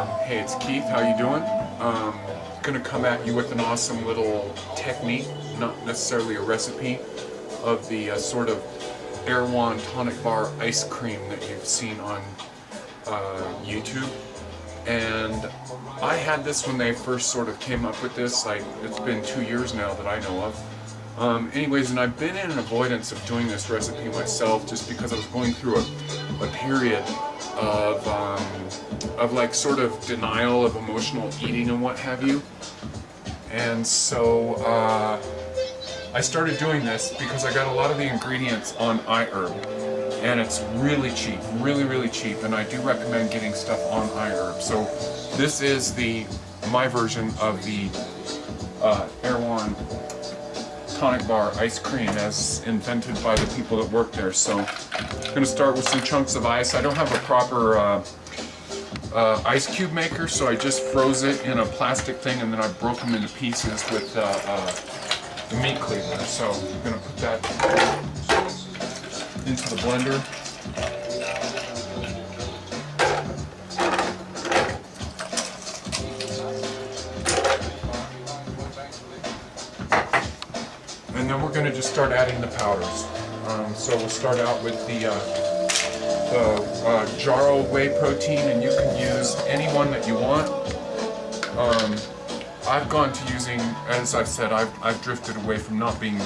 Hey, it's Keith. How you doing? Gonna come at you with an awesome little technique, not necessarily a recipe, of the sort of Erewhon tonic bar ice cream that you've seen on YouTube. And I had this when they first sort of came up with this. Like, it's been 2 years now that I know of. Anyways, and I've been in an avoidance of doing this recipe myself just because I was going through a period of like sort of denial of emotional eating and what have you. And so I started doing this because I got a lot of the ingredients on iHerb, and it's really cheap, really cheap, and I do recommend getting stuff on iHerb. So this is my version of the Erewhon tonic bar ice cream as invented by the people that work there. So I'm going to start with some chunks of ice. I don't have a proper ice cube maker, so I just froze it in a plastic thing, and then I broke them into pieces with the meat cleaver. So I'm going to put that into the blender. And then we're going to just start adding the powders. So we'll start out with the Tomarrow whey protein, and you can use any one that you want. I've gone to using, as I've said, I've drifted away from not being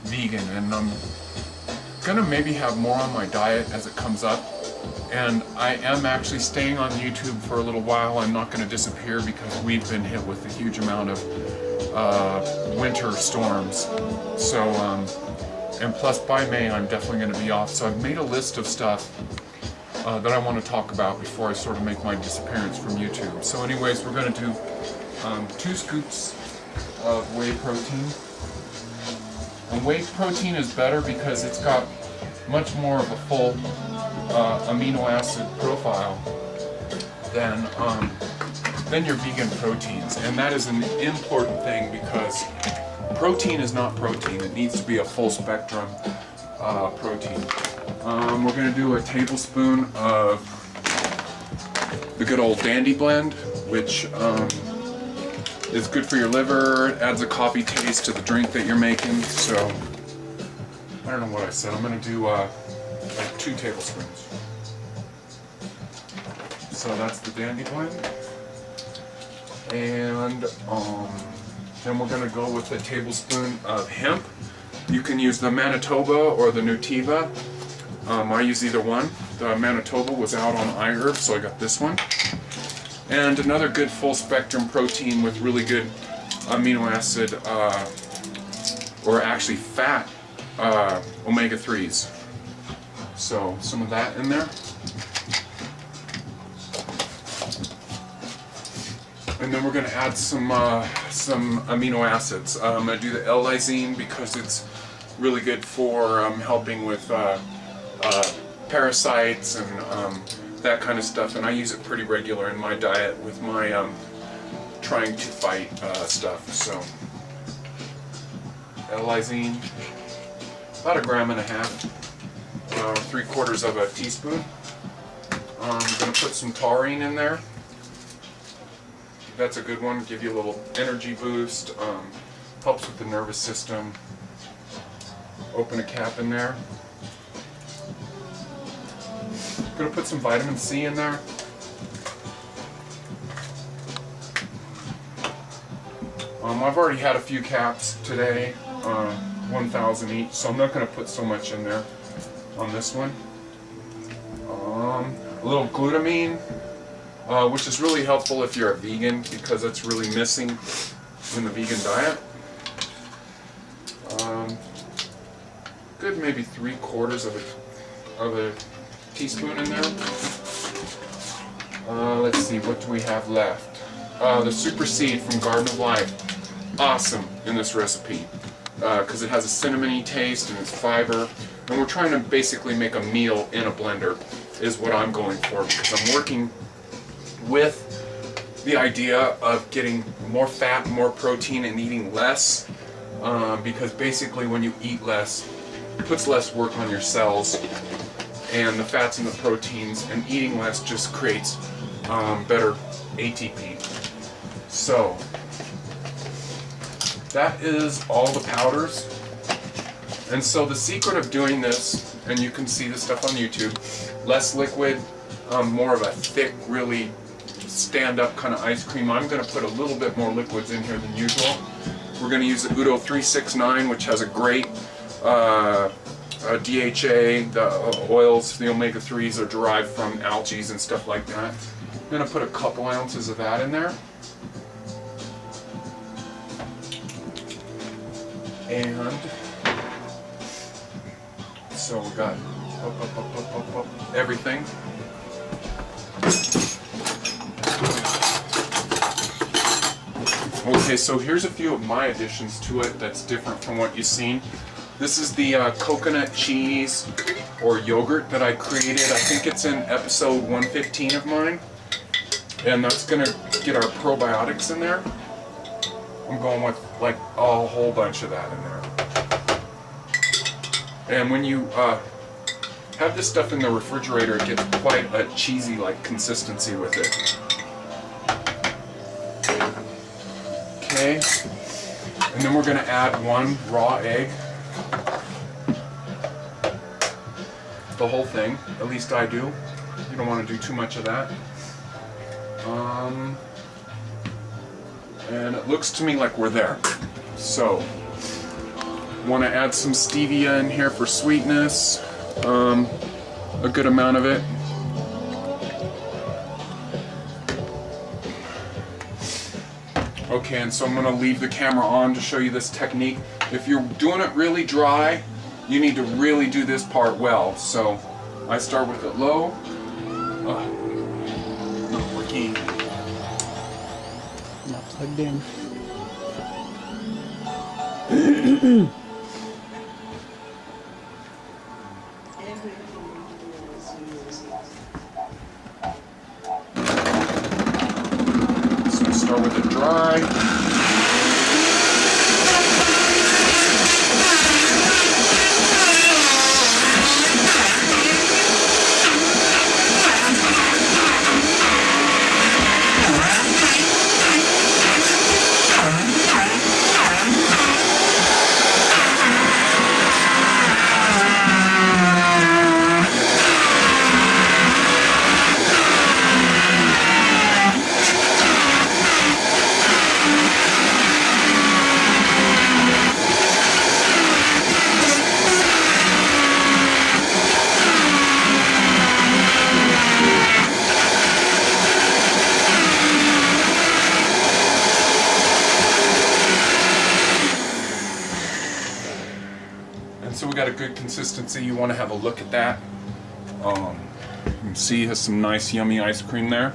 vegan, and I'm gonna maybe have more on my diet as it comes up. And I am actually staying on YouTube for a little while. I'm not going to disappear because we've been hit with a huge amount of winter storms. So, and plus by May I'm definitely going to be off. So I've made a list of stuff that I want to talk about before I sort of make my disappearance from YouTube. So anyways, we're going to do 2 scoops of whey protein. And whey protein is better because it's got much more of a full amino acid profile than your vegan proteins, and that is an important thing because protein is not protein. It needs to be a full spectrum protein. We're going to do a tablespoon of the good old Dandy blend, which is good for your liver. It adds a coffee taste to the drink that you're making. So I don't know what I said. I'm going to do like 2 tablespoons. So that's the Dandy blend. And then we're going to go with a tablespoon of hemp. You can use the Manitoba or the Nutiva. I use either one. The Manitoba was out on iHerb, so I got this one. And another good full spectrum protein with really good amino acid, or actually fat, omega-3s. So some of that in there. And then we're going to add some amino acids. I'm going to do the L-lysine because it's really good for helping with parasites and that kind of stuff. And I use it pretty regular in my diet with my trying to fight stuff. So L-lysine, about 1.5 grams, 3/4 of a teaspoon. I'm going to put some taurine in there. That's a good one, give you a little energy boost, helps with the nervous system. Open a cap in there. I'm going to put some vitamin C in there. I've already had a few caps today, 1,000 each, so I'm not going to put so much in there on this one. A little glutamine. Which is really helpful if you're a vegan because it's really missing in the vegan diet. Good, maybe 3/4 of a teaspoon in there. Let's see, what do we have left? The Super Seed from Garden of Life. Awesome in this recipe because it has a cinnamony taste and it's fiber. And we're trying to basically make a meal in a blender is what I'm going for because I'm working with the idea of getting more fat, more protein, and eating less, because basically when you eat less, it puts less work on your cells, and the fats and the proteins, and eating less just creates better ATP. So that is all the powders. And so the secret of doing this, and you can see this stuff on YouTube, less liquid, more of a thick, really stand-up kind of ice cream. I'm going to put a little bit more liquids in here than usual. We're going to use the Udo 369, which has a great DHA. The oils, the omega-3s are derived from algae and stuff like that. I'm going to put a couple ounces of that in there. And so we got everything. Okay, so here's a few of my additions to it that's different from what you've seen. This is the coconut cheese or yogurt that I created. I think it's in episode 115 of mine. And that's going to get our probiotics in there. I'm going with like a whole bunch of that in there. And when you have this stuff in the refrigerator, it gets quite a cheesy like consistency with it. Okay, and then we're going to add one raw egg. The whole thing, at least I do. You don't want to do too much of that. And it looks to me like we're there. So, want to add some stevia in here for sweetness. A good amount of it. Okay, and so I'm going to leave the camera on to show you this technique. If you're doing it really dry, you need to really do this part well. So I start with it low. Not working. Not plugged in. So start with it dry. So we got a good consistency. You want to have a look at that. You can see it has some nice yummy ice cream there.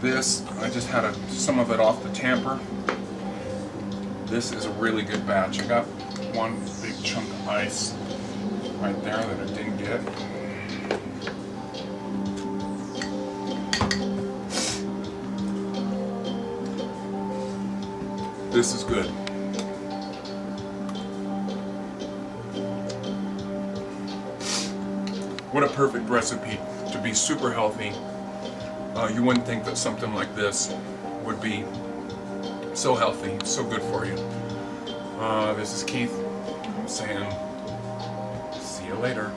This, I just had some of it off the tamper. This is a really good batch. I got one big chunk of ice right there that I didn't get. This is good. What a perfect recipe to be super healthy. You wouldn't think that something like this would be so healthy, so good for you. This is Keith. I'm saying, see you later.